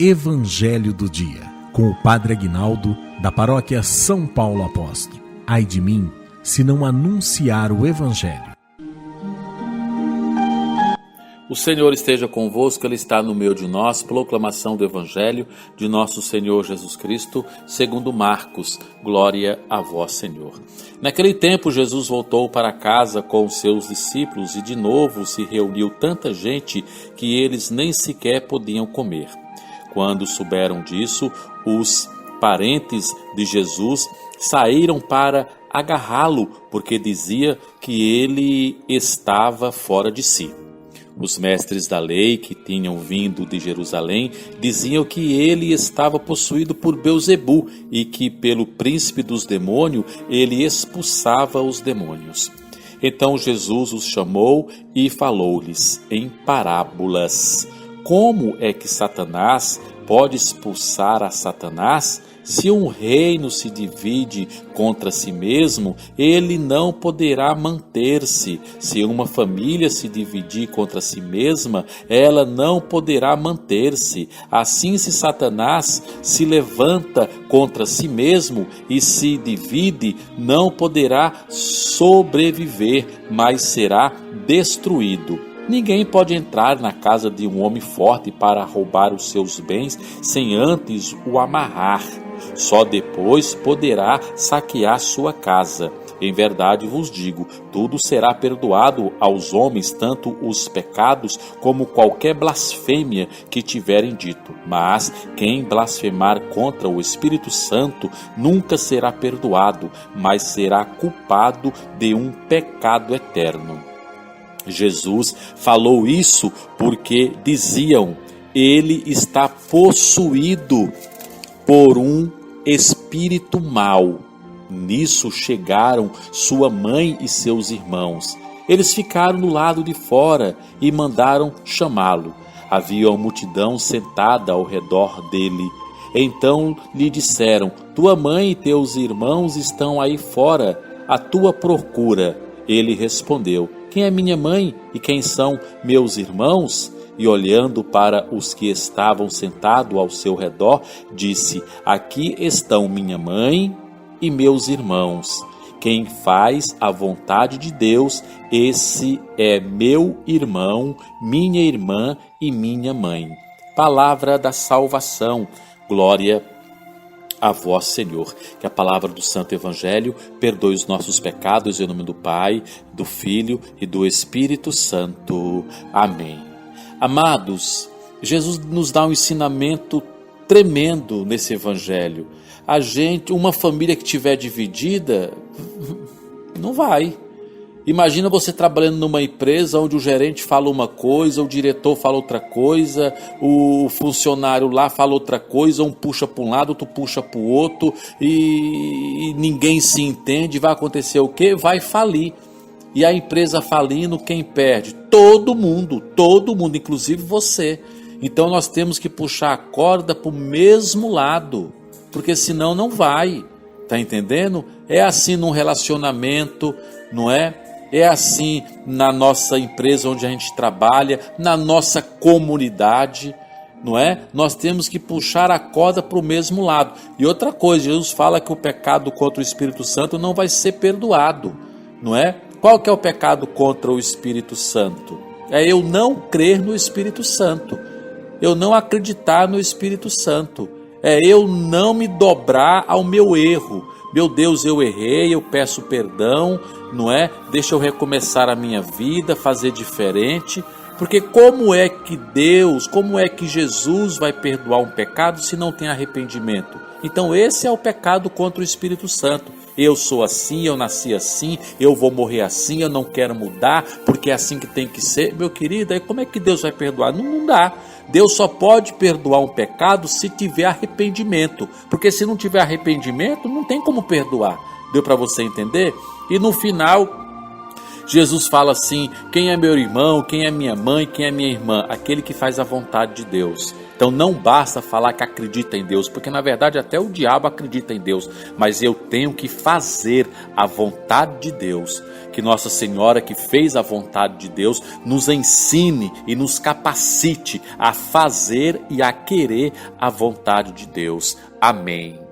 Evangelho do Dia, com o Padre Aguinaldo, da Paróquia São Paulo Apóstolo. Ai de mim, se não anunciar o Evangelho. O Senhor esteja convosco, Ele está no meio de nós. Proclamação do Evangelho de nosso Senhor Jesus Cristo, segundo Marcos. Glória a vós, Senhor. Naquele tempo, Jesus voltou para casa com os seus discípulos e de novo se reuniu tanta gente que eles nem sequer podiam comer. Quando souberam disso, os parentes de Jesus saíram para agarrá-lo, porque dizia que ele estava fora de si. Os mestres da lei, que tinham vindo de Jerusalém, diziam que ele estava possuído por Belzebu e que, pelo príncipe dos demônios, ele expulsava os demônios. Então Jesus os chamou e falou-lhes em parábolas. Como é que Satanás pode expulsar a Satanás? Se um reino se divide contra si mesmo, ele não poderá manter-se. Se uma família se dividir contra si mesma, ela não poderá manter-se. Assim, se Satanás se levanta contra si mesmo e se divide, não poderá sobreviver, mas será destruído. Ninguém pode entrar na casa de um homem forte para roubar os seus bens sem antes o amarrar. Só depois poderá saquear sua casa. Em verdade vos digo, tudo será perdoado aos homens, tanto os pecados como qualquer blasfêmia que tiverem dito. Mas quem blasfemar contra o Espírito Santo nunca será perdoado, mas será culpado de um pecado eterno. Jesus falou isso porque diziam: ele está possuído por um espírito mau. Nisso chegaram sua mãe e seus irmãos. Eles ficaram do lado de fora e mandaram chamá-lo. Havia uma multidão sentada ao redor dele. Então lhe disseram: tua mãe e teus irmãos estão aí fora, à tua procura. Ele respondeu: quem é minha mãe e quem são meus irmãos? E olhando para os que estavam sentados ao seu redor, disse: aqui estão minha mãe e meus irmãos. Quem faz a vontade de Deus, esse é meu irmão, minha irmã e minha mãe. Palavra da salvação. Glória a vós, Senhor. Que a palavra do Santo Evangelho perdoe os nossos pecados, em nome do Pai, do Filho e do Espírito Santo. Amém. Amados, Jesus nos dá um ensinamento tremendo nesse Evangelho. Uma família que estiver dividida, não vai. Imagina você trabalhando numa empresa onde o gerente fala uma coisa, o diretor fala outra coisa, o funcionário lá fala outra coisa, um puxa para um lado, outro puxa para o outro, e ninguém se entende. Vai acontecer o quê? Vai falir. E a empresa falindo, quem perde? Todo mundo, inclusive você. Então nós temos que puxar a corda para o mesmo lado, porque senão não vai. Tá entendendo? É assim num relacionamento, não é? É assim na nossa empresa onde a gente trabalha, na nossa comunidade, não é? Nós temos que puxar a corda para o mesmo lado. E outra coisa, Jesus fala que o pecado contra o Espírito Santo não vai ser perdoado, não é? Qual que é o pecado contra o Espírito Santo? É eu não crer no Espírito Santo, eu não acreditar no Espírito Santo, é eu não me dobrar ao meu erro. Meu Deus, eu errei, eu peço perdão, não é? Deixa eu recomeçar a minha vida, fazer diferente. Porque como é que Jesus vai perdoar um pecado se não tem arrependimento? Então esse é o pecado contra o Espírito Santo. Eu sou assim, eu nasci assim, eu vou morrer assim, eu não quero mudar, porque é assim que tem que ser. Meu querido, aí como é que Deus vai perdoar? Não dá. Deus só pode perdoar um pecado se tiver arrependimento, porque se não tiver arrependimento, não tem como perdoar. Deu para você entender? E no final, Jesus fala assim: quem é meu irmão, quem é minha mãe, quem é minha irmã? Aquele que faz a vontade de Deus. Então não basta falar que acredita em Deus, porque na verdade até o diabo acredita em Deus, mas eu tenho que fazer a vontade de Deus. Que Nossa Senhora, que fez a vontade de Deus, nos ensine e nos capacite a fazer e a querer a vontade de Deus. Amém.